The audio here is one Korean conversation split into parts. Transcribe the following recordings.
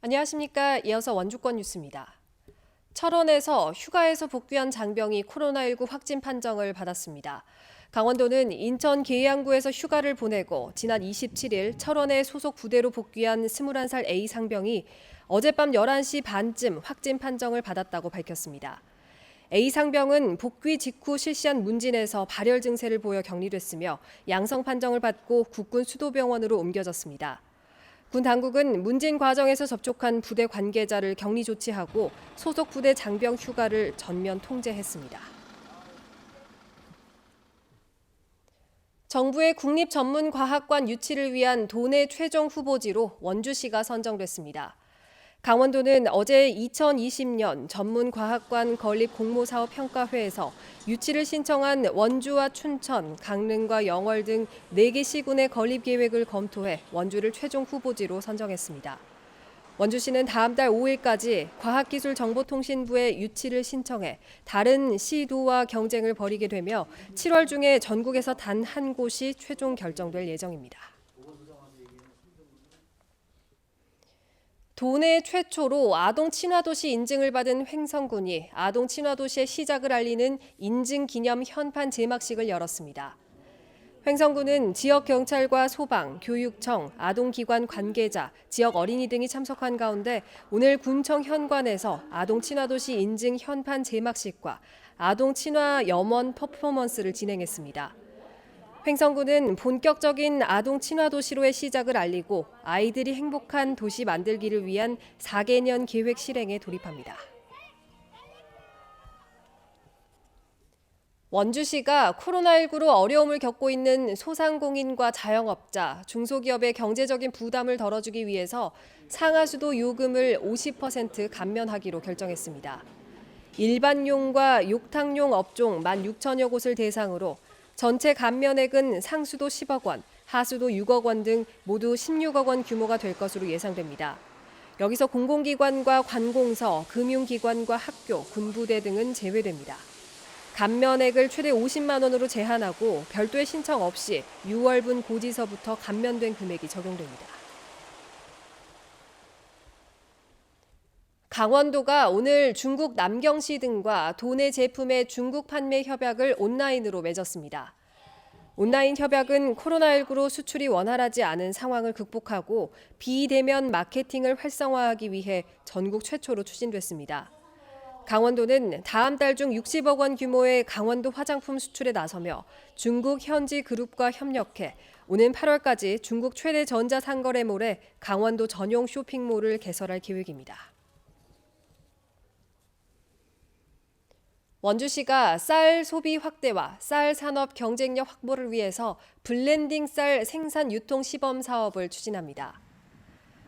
안녕하십니까. 이어서 원주권 뉴스입니다. 철원에서 휴가에서 복귀한 장병이 코로나19 확진 판정을 받았습니다. 강원도는 인천 계양구에서 휴가를 보내고 지난 27일 철원에 소속 부대로 복귀한 21살 A 상병이 어젯밤 11시 반쯤 확진 판정을 받았다고 밝혔습니다. A 상병은 복귀 직후 실시한 문진에서 발열 증세를 보여 격리됐으며 양성 판정을 받고 국군 수도병원으로 옮겨졌습니다. 군 당국은 문진 과정에서 접촉한 부대 관계자를 격리 조치하고 소속 부대 장병 휴가를 전면 통제했습니다. 정부의 국립전문과학관 유치를 위한 도내 최종 후보지로 원주시가 선정됐습니다. 강원도는 어제 2020년 전문과학관 건립 공모사업 평가회에서 유치를 신청한 원주와 춘천, 강릉과 영월 등 4개 시군의 건립 계획을 검토해 원주를 최종 후보지로 선정했습니다. 원주시는 다음 달 5일까지 과학기술정보통신부에 유치를 신청해 다른 시도와 경쟁을 벌이게 되며 7월 중에 전국에서 단 한 곳이 최종 결정될 예정입니다. 도내 최초로 아동 친화도시 인증을 받은 횡성군이 아동 친화도시의 시작을 알리는 인증 기념 현판 제막식을 열었습니다. 횡성군은 지역 경찰과 소방, 교육청, 아동기관 관계자, 지역 어린이 등이 참석한 가운데 오늘 군청 현관에서 아동 친화도시 인증 현판 제막식과 아동 친화 염원 퍼포먼스를 진행했습니다. 횡성군은 본격적인 아동 친화 도시로의 시작을 알리고 아이들이 행복한 도시 만들기를 위한 4개년 계획 실행에 돌입합니다. 원주시가 코로나19로 어려움을 겪고 있는 소상공인과 자영업자, 중소기업의 경제적인 부담을 덜어주기 위해서 상하수도 요금을 50% 감면하기로 결정했습니다. 일반용과 욕탕용 업종 16,000여 곳을 대상으로 전체 감면액은 상수도 10억 원, 하수도 6억 원 등 모두 16억 원 규모가 될 것으로 예상됩니다. 여기서 공공기관과 관공서, 금융기관과 학교, 군부대 등은 제외됩니다. 감면액을 최대 50만 원으로 제한하고 별도의 신청 없이 6월분 고지서부터 감면된 금액이 적용됩니다. 강원도가 오늘 중국 남경시 등과 도내 제품의 중국 판매 협약을 온라인으로 맺었습니다. 온라인 협약은 코로나19로 수출이 원활하지 않은 상황을 극복하고 비대면 마케팅을 활성화하기 위해 전국 최초로 추진됐습니다. 강원도는 다음 달 중 60억 원 규모의 강원도 화장품 수출에 나서며 중국 현지 그룹과 협력해 오는 8월까지 중국 최대 전자상거래몰에 강원도 전용 쇼핑몰을 개설할 계획입니다. 원주시가 쌀 소비 확대와 쌀 산업 경쟁력 확보를 위해서 블렌딩 쌀 생산 유통 시범 사업을 추진합니다.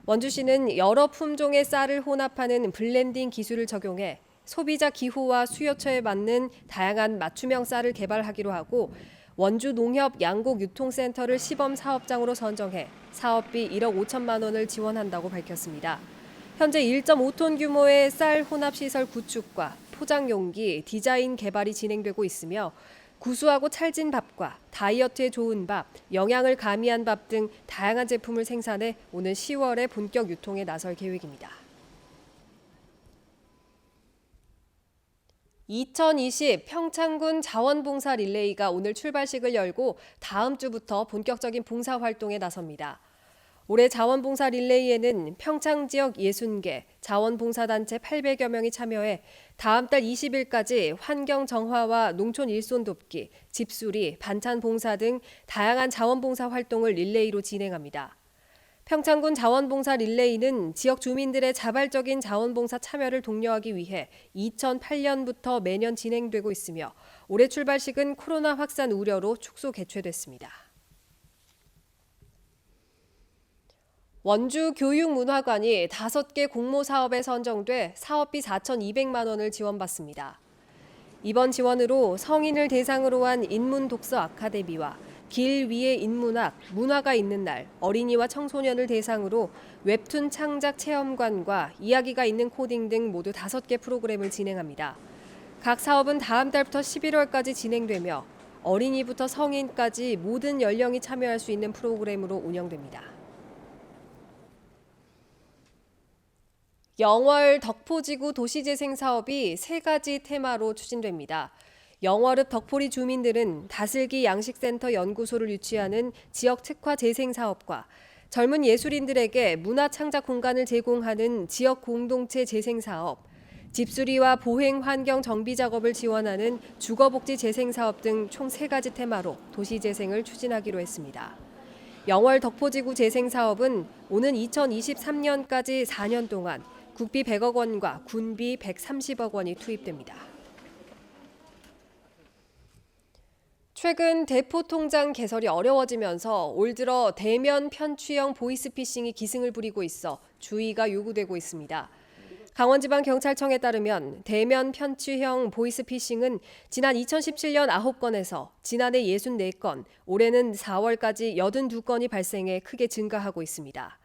원주시는 여러 품종의 쌀을 혼합하는 블렌딩 기술을 적용해 소비자 기호와 수요처에 맞는 다양한 맞춤형 쌀을 개발하기로 하고 원주 농협 양곡 유통센터를 시범 사업장으로 선정해 사업비 1억 5천만 원을 지원한다고 밝혔습니다. 현재 1.5톤 규모의 쌀 혼합 시설 구축과 포장 용기, 디자인 개발이 진행되고 있으며 구수하고 찰진 밥과 다이어트에 좋은 밥, 영양을 가미한 밥 등 다양한 제품을 생산해 오는 10월에 본격 유통에 나설 계획입니다. 2020 평창군 자원봉사 릴레이가 오늘 출발식을 열고 다음 주부터 본격적인 봉사 활동에 나섭니다. 올해 자원봉사 릴레이에는 평창 지역 60개, 자원봉사단체 800여 명이 참여해 다음 달 20일까지 환경 정화와 농촌 일손 돕기, 집수리, 반찬 봉사 등 다양한 자원봉사 활동을 릴레이로 진행합니다. 평창군 자원봉사 릴레이는 지역 주민들의 자발적인 자원봉사 참여를 독려하기 위해 2008년부터 매년 진행되고 있으며 올해 출발식은 코로나 확산 우려로 축소 개최됐습니다. 원주 교육문화관이 5개 공모 사업에 선정돼 사업비 4,200만 원을 지원받습니다. 이번 지원으로 성인을 대상으로 한 인문 독서 아카데미와 길 위의 인문학, 문화가 있는 날, 어린이와 청소년을 대상으로 웹툰 창작 체험관과 이야기가 있는 코딩 등 모두 5개 프로그램을 진행합니다. 각 사업은 다음 달부터 11월까지 진행되며 어린이부터 성인까지 모든 연령이 참여할 수 있는 프로그램으로 운영됩니다. 영월 덕포지구 도시재생 사업이 3가지 테마로 추진됩니다. 영월읍 덕포리 주민들은 다슬기 양식센터 연구소를 유치하는 지역 특화 재생 사업과 젊은 예술인들에게 문화 창작 공간을 제공하는 지역 공동체 재생 사업, 집수리와 보행 환경 정비 작업을 지원하는 주거복지 재생 사업 등 총 3가지 테마로 도시 재생을 추진하기로 했습니다. 영월 덕포지구 재생 사업은 오는 2023년까지 4년 동안 국비 100억 원과 군비 130억 원이 투입됩니다. 최근 대포 통장 개설이 어려워지면서 올 들어 대면 편취형 보이스피싱이 기승을 부리고 있어 주의가 요구되고 있습니다. 강원지방경찰청에 따르면 대면 편취형 보이스피싱은 지난 2017년 9건에서 지난해 64건, 올해는 4월까지 82건이 발생해 크게 증가하고 있습니다.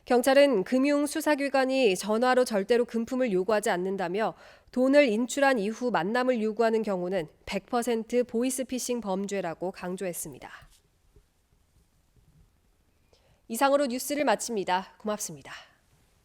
경찰은 금융수사기관이 전화로 절대로 금품을 요구하지 않는다며 돈을 인출한 이후 만남을 요구하는 경우는 100% 보이스피싱 범죄라고 강조했습니다. 이상으로 뉴스를 마칩니다. 고맙습니다.